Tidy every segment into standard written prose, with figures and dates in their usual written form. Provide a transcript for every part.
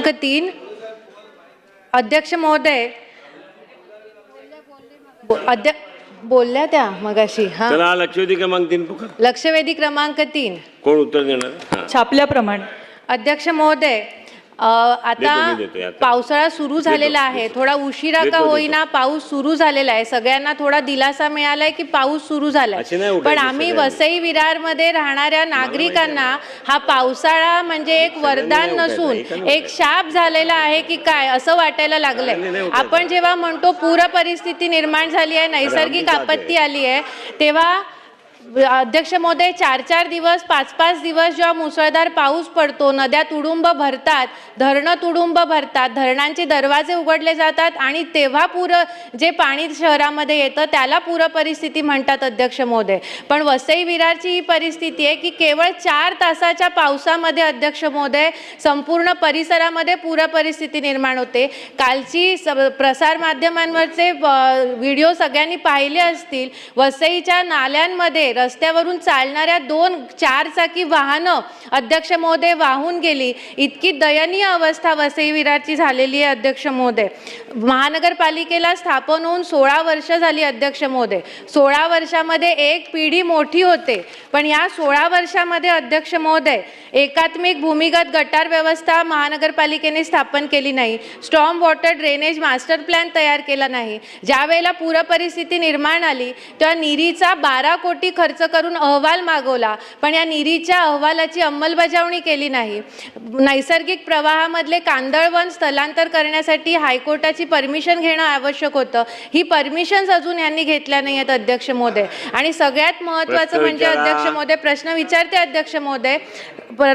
3 अध्यक्ष महोदय बोलल्या त्या मगाशी. हा चला लक्षवेधी क्रमांक 3 पुकार. लक्षवेधी क्रमांक 3 कोण उत्तर देणार? छापल्याप्रमाणे. अध्यक्ष महोदय आता पावसाळा सुरू झालेला आहे. थोडा उशिरा का होईना पाऊस सुरू झालेला आहे. सगळ्यांना थोडा दिलासा मिळालाय की पाऊस सुरू झालाय. पण आम्ही वसई विरार मध्ये राहणाऱ्या नागरिकांना हा पावसाळा म्हणजे एक वरदान नसून एक शाप झालेला आहे की काय असं वाटायला लागलंय. आपण जेव्हा म्हणतो पूर परिस्थिती निर्माण झाली आहे, नैसर्गिक आपत्ती आली आहे, तेव्हा अध्यक्ष महोदय 4-4 दिवस 5-5 दिवस जेव्हा मुसळधार पाऊस पडतो, नद्या तुडुंब भरतात, धरणं तुडुंब भरतात, धरणांचे दरवाजे उघडले जातात आणि तेव्हा जे पाणी शहरामध्ये येतं त्याला पूर परिस्थिती म्हणतात अध्यक्ष महोदय. पण वसई विरारची ही परिस्थिती आहे की केवळ 4 तासाच्या पावसामध्ये अध्यक्ष महोदय संपूर्ण परिसरामध्ये पूर परिस्थिती निर्माण होते. कालची प्रसार माध्यमांवरचे व्हिडिओ सगळ्यांनी पाहिले असतील. वसईच्या नाल्यांमध्ये रस्त्यावरून चालणाऱ्या 2 4-चाकी वाहनं अध्यक्ष महोदय वाहून गेली. इतकी दयनीय अवस्था वसई विरारची झालेली आहे अध्यक्ष महोदय. महानगरपालिकेला स्थापन होऊन 16 वर्ष झाली अध्यक्ष महोदय. 16 वर्षामध्ये एक पिढी मोठी होते, पण या 16 वर्षामध्ये अध्यक्ष महोदय एकात्मिक भूमिगत गटार व्यवस्था महानगरपालिकेने स्थापन केली नाही. Storm water drainage master plan तयार केला नाही. ज्या वेळेला पूर परिस्थिती निर्माण आली तेव्हा निरीचा 12 कोटी खर्च करून अहवाल मागवला, पण या निरीच्या अहवालाची अंमलबजावणी केली नाही. नैसर्गिक प्रवाहामधले कांदळवन स्थलांतर करण्यासाठी हायकोर्टाची परमिशन घेणं आवश्यक होतं. ही परमिशन्स अजून यांनी घेतल्या नाही आहेत अध्यक्ष महोदय. आणि सगळ्यात महत्त्वाचं म्हणजे अध्यक्ष महोदय प्रश्न विचारते अध्यक्ष महोदय.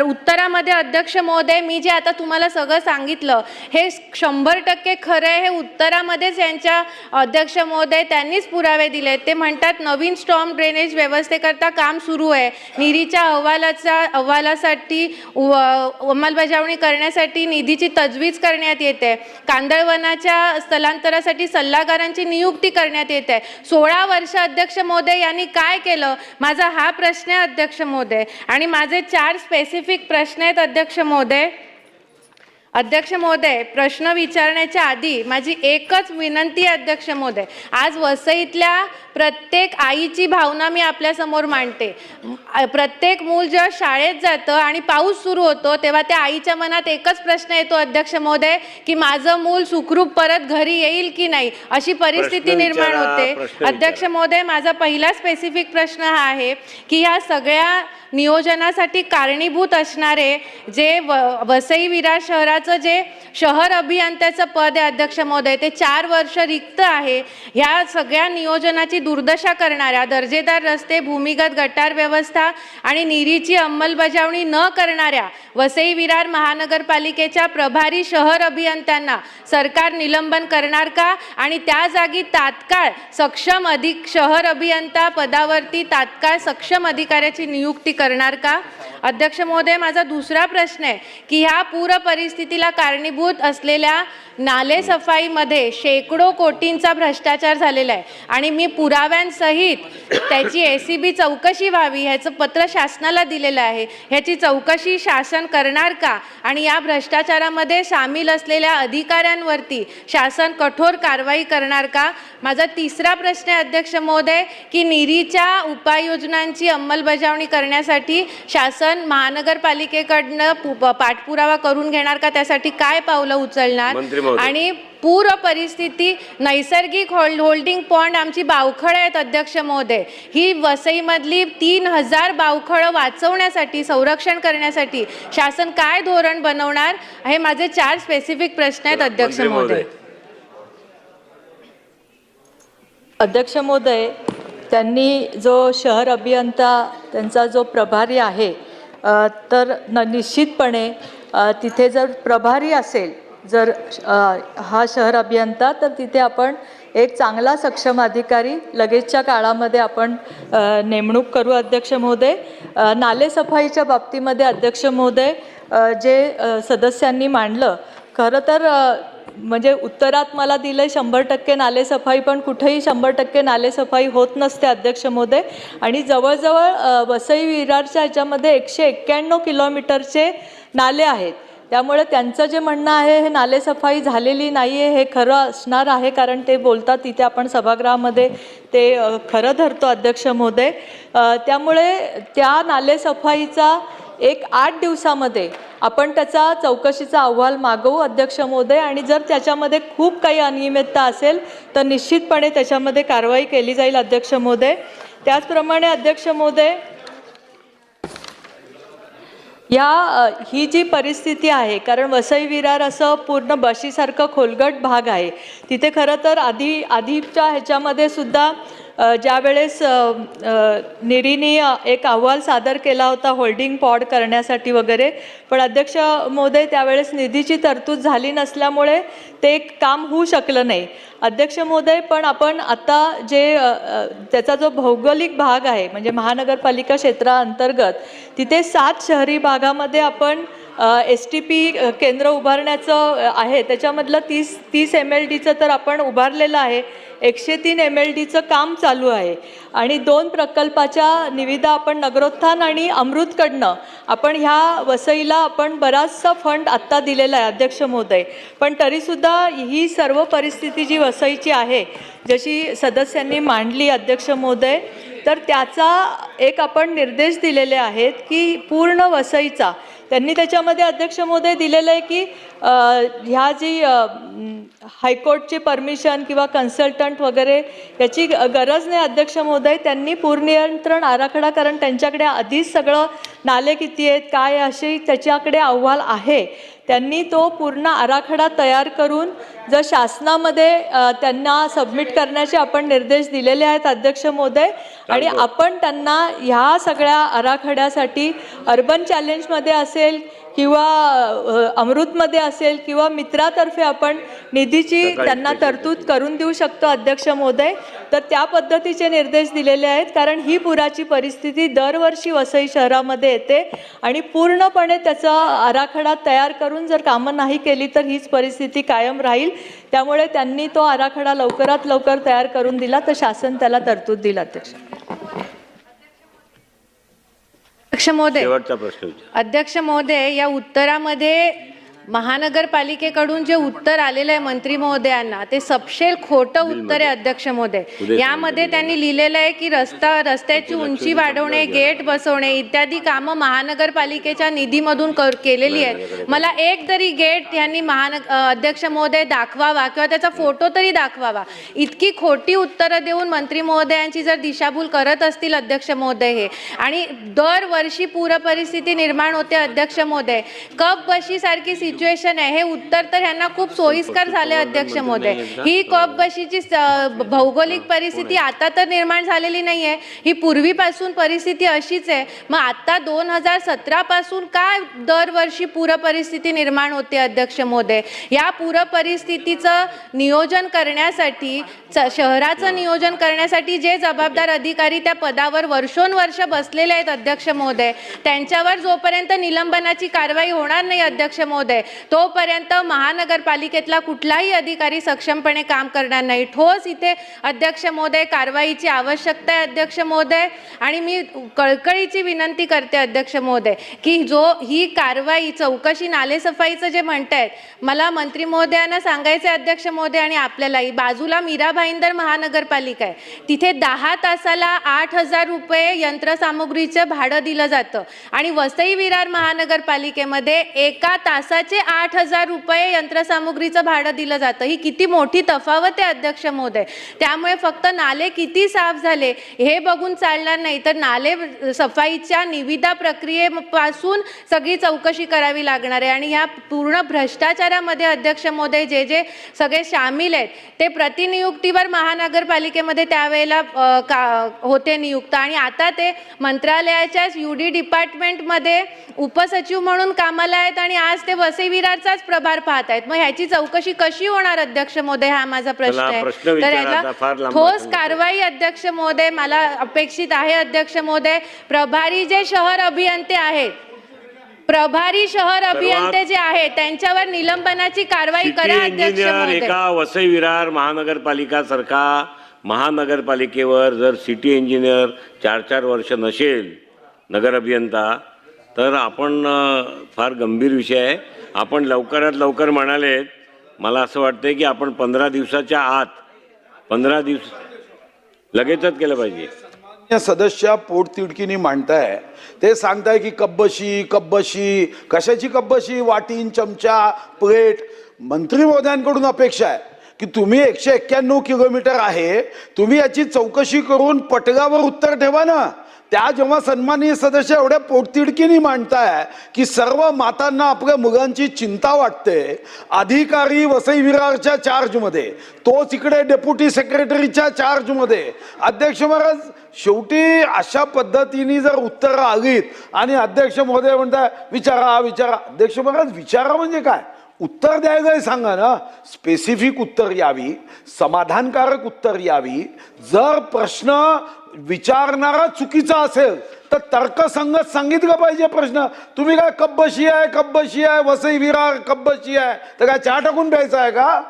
उत्तरामध्ये अध्यक्ष महोदय मी जे आता तुम्हाला सगळं सांगितलं हे 100% खरं आहे. हे उत्तरामध्येच यांच्या अध्यक्ष महोदय त्यांनीच पुरावे दिले. ते म्हणतात नवीन स्टॉर्म ड्रेनेज व्यवस्थेकरता काम सुरू आहे. निरीच्या अहवालासाठी अंमलबजावणी करण्यासाठी निधीची तजवीज करण्यात येते. कांदळवनाच्या स्थलांतरासाठी सल्लागारांची नियुक्ती करण्यात येते. 16 वर्ष अध्यक्ष महोदय यांनी काय केलं, माझा हा प्रश्न आहे अध्यक्ष महोदय. आणि माझे 4 स्पेसिफिक प्रश्न आहेत अध्यक्ष महोदय. अध्यक्ष महोदय प्रश्न विचारण्याच्या आधी माझी एकच विनंती आहे अध्यक्ष महोदय. आज वसईतल्या प्रत्येक आईची भावना मी आपल्यासमोर मांडते. प्रत्येक मूल जेव्हा शाळेत जातं आणि पाऊस सुरू होतो तेव्हा त्या आईच्या मनात एकच प्रश्न येतो अध्यक्ष महोदय की माझं मूल सुखरूप परत घरी येईल की नाही, अशी परिस्थिती निर्माण होते. अध्यक्ष महोदय माझा पहिला स्पेसिफिक प्रश्न हा आहे की ह्या सगळ्या नियोजनासाठी कारणीभूत असणारे जे वसई विरार शहराचं जे शहर अभियंत्याचं पद आहे अध्यक्ष महोदय ते 4 वर्ष रिक्त आहे. ह्या सगळ्या नियोजनाची दुर्दशा करणाऱ्या, दर्जेदार रस्ते, भूमिगत गटार व्यवस्था आणि निरीची अंमलबजावणी न करणाऱ्या वसई विरार महानगरपालिकेच्या प्रभारी शहर अभियंत्यांना सरकार निलंबन करणार का? आणि त्या जागी तात्काळ सक्षम शहर अभियंता पदावरती तात्काळ सक्षम अधिकाऱ्याची नियुक्ती करणार का? अध्यक्ष महोदय माझा दुसरा प्रश्न आहे की ह्या पूर परिस्थितीला कारणीभूत असलेल्या नाले सफाईमध्ये शेकडो कोटींचा भ्रष्टाचार झालेला आहे आणि मी पुराव्यांसहित त्याची ACB चौकशी व्हावी ह्याचं पत्र शासनाला दिलेलं आहे. ह्याची चौकशी शासन करणार का? आणि या भ्रष्टाचारामध्ये सामील असलेल्या अधिकाऱ्यांवरती शासन कठोर कारवाई करणार का? माझा तिसरा प्रश्न आहे अध्यक्ष महोदय की निरीच्या उपाययोजनांची अंमलबजावणी करण्यासाठी शासन महानगरपालिकेकडनं पाठपुरावा करून घेणार का? त्यासाठी काय पावलं उचलणार? आणि पूर परिस्थिती नैसर्गिक होल्डिंग पॉन्ड आमची बावखळं आहेत अध्यक्ष महोदय. ही वसईमधली 3000 बावखळं वाचवण्यासाठी संरक्षण करण्यासाठी शासन काय धोरण बनवणार? हे माझे 4 स्पेसिफिक प्रश्न आहेत अध्यक्ष महोदय. अध्यक्ष महोदय त्यांनी जो शहर अभियंता त्यांचा जो प्रभारी आहे तर निश्चितपणे तिथे जर प्रभारी असेल जर हा शहर अभियंता तर तिथे आपण एक चांगला सक्षम अधिकारी लगेचच्या काळामध्ये आपण नेमणूक करू अध्यक्ष महोदय. नालेसफाईच्या बाबतीमध्ये अध्यक्ष महोदय जे सदस्यांनी मांडलं खरं तर म्हणजे उत्तरात मला दिलं 100% नालेसफाई, पण कुठेही 100% नालेसफाई होत नसते अध्यक्ष महोदय. आणि जवळजवळ वसई विरारच्या ह्याच्यामध्ये 191 किलोमीटरचे नाले आहेत. त्यामुळे त्यांचं जे म्हणणं आहे हे नालेसफाई झालेली नाही आहे हे खरं असणार आहे, कारण ते बोलतात तिथे आपण सभागृहामध्ये ते खरं धरतो अध्यक्ष महोदय. त्यामुळे त्या नालेसफाईचा 8 दिवसामध्ये आपण त्याचा चौकशीचा अहवाल मागवू अध्यक्ष महोदय, आणि जर त्याच्यामध्ये खूप काही अनियमितता असेल तर निश्चितपणे त्याच्यामध्ये कारवाई केली जाईल अध्यक्ष महोदय. त्याचप्रमाणे अध्यक्ष महोदय, ही जी परिस्थिती आहे, कारण वसई विरार असं पूर्ण बशीसारखं खोलगट भाग आहे, तिथे खरं तर आधीच्या ह्याच्यामध्ये सुद्धा ज्यावेळेस निरीनी एक अहवाल सादर केला होता होल्डिंग पॉड करण्यासाठी वगैरे, पण अध्यक्ष महोदय त्यावेळेस निधीची तरतूद झाली नसल्यामुळे ते काम होऊ शकलं नाही अध्यक्ष महोदय. पण आपण आता जे त्याचा जो भौगोलिक भाग आहे म्हणजे महानगरपालिका क्षेत्राअंतर्गत तिथे 7 शहरी भागामध्ये आपण STP केंद्र उभारण्याचं आहे. त्याच्यामधलं 30 MLDचं तर आपण उभारलेलं आहे, 103 MLDचं काम चालू आहे, आणि 2 प्रकल्पाच्या निविदा आपण नगरोत्थान आणि अमृतकडनं आपण ह्या वसईला आपण बराचसा फंड आत्ता दिलेला आहे अध्यक्ष महोदय. पण तरीसुद्धा ही सर्व परिस्थिती जी वसईची आहे जशी सदस्यांनी मांडली अध्यक्ष महोदय, तर त्याचा एक आपण निर्देश दिलेले आहेत की पूर्ण वसईचा त्यांनी त्याच्यामध्ये अध्यक्ष महोदय दिलेलं आहे की ह्या जी हायकोर्टची परमिशन किंवा कन्सल्टंट वगैरे याची गरज नाही अध्यक्ष महोदय. त्यांनी पूरनियंत्रण आराखडा, कारण त्यांच्याकडे आधीच सगळं नाले किती आहेत काय असे त्याच्याकडे अहवाल आहे, त्यांनी तो पूर्ण आराखडा तयार करून जर शासनामध्ये त्यांना सबमिट करण्याचे आपण निर्देश दिलेले आहेत अध्यक्ष महोदय. आणि आपण त्यांना ह्या सगळ्या आराखड्यासाठी अर्बन चॅलेंजमध्ये असेल किंवा अमृतमध्ये असेल किंवा मित्रातर्फे आपण निधीची त्यांना तरतूद करून देऊ शकतो अध्यक्ष महोदय. तर त्या पद्धतीचे निर्देश दिलेले आहेत, कारण ही पुराची परिस्थिती दरवर्षी वसई शहरामध्ये येते आणि पूर्णपणे त्याचा आराखडा तयार करून जर कामं नाही केली तर हीच परिस्थिती कायम राहील. त्यामुळे त्यांनी तो आराखडा लवकरात लवकर तयार करून दिला तर शासन त्याला तरतूद दिला अध्यक्ष. अध्यक्ष महोदय, शेवटचा प्रश्न विचार. अध्यक्ष महोदय, या उत्तरामध्ये महानगरपालिकेकडून जे उत्तर आलेलं आहे मंत्री महोदयांना ते सपशेल खोटं उत्तर आहे अध्यक्ष महोदय. यामध्ये त्यांनी लिहिलेलं आहे की रस्त्याची उंची वाढवणे, गेट बसवणे इत्यादी कामं महानगरपालिकेच्या निधीमधून केलेली आहेत. मला एक तरी गेट यांनी अध्यक्ष महोदय दाखवावा किंवा त्याचा फोटो तरी दाखवावा. इतकी खोटी उत्तरं देऊन मंत्री महोदयांची जर दिशाभूल करत असतील अध्यक्ष महोदय हे, आणि दरवर्षी पूर परिस्थिती निर्माण होते अध्यक्ष महोदय. कप बशी सारखी सिच्युएशन आहे, हे उत्तर तर ह्यांना खूप सोयीस्कर झाले अध्यक्ष महोदय. ही कप बशीची भौगोलिक परिस्थिती आता तर निर्माण झालेली नाहीये, ही पूर्वीपासून परिस्थिती अशीच आहे. मग आता 2017 पासून काय दरवर्षी पूर परिस्थिती निर्माण होते अध्यक्ष महोदय. या पूर परिस्थितीचं नियोजन करण्यासाठी, शहराचं नियोजन करण्यासाठी जे जबाबदार अधिकारी त्या पदावर वर्षोनवर्ष बसलेले आहेत अध्यक्ष महोदय, त्यांच्यावर जोपर्यंत निलंबनाची कारवाई होणार नाही अध्यक्ष महोदय, तोपर्यंत महानगरपालिकेतला कुठलाही अधिकारी सक्षमपणे काम करणार नाही. ठोस इथे अध्यक्ष महोदय कारवाईची आवश्यकता आहे अध्यक्ष महोदय. आणि मी कळकळीची विनंती करते अध्यक्ष महोदय की ही कारवाई चौकशी नालेसफाईचं जे म्हणतायत, मला मंत्री महोदयांना सांगायचं आहे अध्यक्ष महोदय आणि आपल्यालाही, बाजूला मीरा भाईंदर महानगरपालिका आहे, तिथे 10 तासाला 8,000 रुपये यंत्रसामुग्रीचं भाडं दिलं जातं आणि वसई विरार महानगरपालिकेमध्ये एका तासाचे 8,000 रुपये यंत्रसामुग्रीचं भाडं दिलं जातं. ही किती मोठी तफावत आहे अध्यक्ष महोदय. त्यामुळे फक्त नाले किती साफ झाले हे बघून चालणार नाही, तर नाले सफाईच्या निविदा प्रक्रियेपासून सगळी चौकशी करावी लागणार आहे. आणि या पूर्ण भ्रष्टाचारामध्ये अध्यक्ष महोदय जे सगळे सामील आहेत ते प्रतिनियुक्तीवर महानगरपालिकेमध्ये त्यावेळेला होते नियुक्त, आणि आता ते मंत्रालयाच्या UD डिपार्टमेंटमध्ये उपसचिव म्हणून कामाला आहेत आणि आज ते वसई विरारचाच प्रभार पाहत आहेत. मग ह्याची चौकशी कशी होणार अध्यक्ष महोदय, हा माझा प्रश्न आहे. तर याला ठोस कारवाई अध्यक्ष महोदय मला अपेक्षित आहे अध्यक्ष महोदय. प्रभारी जे शहर अभियंते आहेत, प्रभारी शहर अभियंते जे आहेत त्यांच्यावर निलंबनाची कारवाई करा अध्यक्ष महोदय. एका वसई विरार महानगरपालिका सारखा महानगरपालिकेवर जर सिटी इंजिनियर 4-4 वर्ष नसेल नगर अभियंता, तर आपण फार गंभीर विषय आहे. आपण लवकरात लवकर म्हणालेत, मला असं वाटतंय की आपण 15 दिवसाच्या आत 15 दिवस लगेचच केलं पाहिजे. सदस्य पोटतिडकीनी मांडताय ते सांगताय की कब्बशी कशाची कब्बशी, वाटीन, चमचा, प्लेट. मंत्री महोदयांकडून अपेक्षा आहे की तुम्ही 191 किलोमीटर आहे, तुम्ही याची चौकशी करून पटलावर उत्तर ठेवा ना. त्या जेव्हा सन्माननीय सदस्य एवढ्या पोटतिडकीनी मांडताय की सर्व मातांना आपल्या मुलांची चिंता वाटते, अधिकारी वसई विरारच्या चार्जमध्ये, तोच इकडे डेप्युटी सेक्रेटरीच्या चार्जमध्ये. अध्यक्ष महाराज, शेवटी अशा पद्धतीने जर उत्तरं आलीत आणि अध्यक्ष महोदय म्हणताय विचारा. अध्यक्ष महाराज, विचारा म्हणजे काय? उत्तर द्यायला सांगा ना. स्पेसिफिक उत्तर यावी, समाधानकारक उत्तर यावी. जर प्रश्न विचारणारा चुकीचा असेल तर तर्कसंगत सांगितलं पाहिजे प्रश्न. तुम्ही काय कब्बशी आहे, वसई विरार कब्बशी आहे, तर काय चहा टाकून प्यायचा आहे का?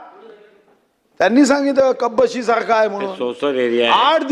त्यांनी सांगितलं कब्बशी सारखा आहे म्हणून. सोसर एरिया 8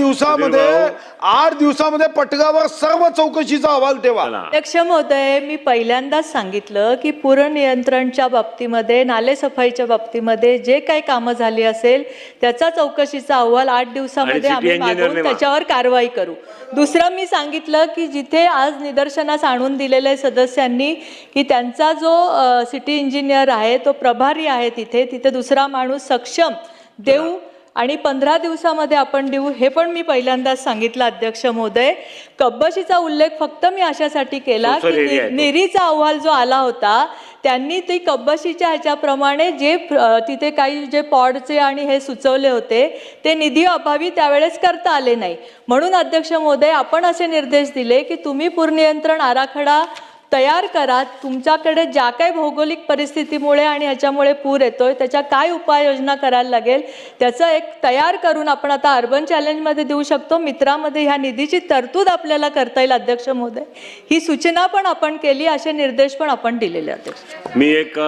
दिवसामध्ये पटलावर सर्व चौकशीचा अहवाल ठेवा. अध्यक्ष महोदय, मी पहिल्यांदाच सांगितलं की पूर नियंत्रणच्या बाबतीमध्ये, नालेसफाईच्या बाबतीमध्ये जे काही कामं झाली असेल त्याचा चौकशीचा अहवाल 8 दिवसामध्ये आम्ही मागवून त्याच्यावर कारवाई करू. दुसरं मी सांगितलं की जिथे आज निदर्शनास आणून दिलेल्या सदस्यांनी की त्यांचा जो सिटी इंजिनियर आहे तो प्रभारी आहे, तिथे दुसरा माणूस सक्षम देऊ आणि 15 दिवसामध्ये आपण देऊ, हे पण मी पहिल्यांदाच सांगितलं. अध्यक्ष महोदय, कब्बशीचा उल्लेख फक्त मी अशासाठी केला की निरीचा अहवाल जो आला होता त्यांनी ती कब्बशीच्या ह्याच्याप्रमाणे जे तिथे काही जे पॉडचे आणि हे सुचवले होते ते निधी अभावी त्यावेळेस करता आले नाही. म्हणून अध्यक्ष महोदय, आपण असे निर्देश दिले की तुम्ही पूर नियंत्रण आराखडा तयार करा. तुमच्याकडे ज्या काही भौगोलिक परिस्थितीमुळे आणि ह्याच्यामुळे पूर येतोय त्याच्या काय उपाययोजना करायला लागेल त्याचं एक तयार करून आपण आता अर्बन चॅलेंजमध्ये देऊ शकतो. मित्रामध्ये ह्या निधीची तरतूद आपल्याला करता येईल. अध्यक्ष महोदय, ही सूचना पण आपण केली, असे निर्देश पण आपण दिलेले. अध्यक्ष, मी एक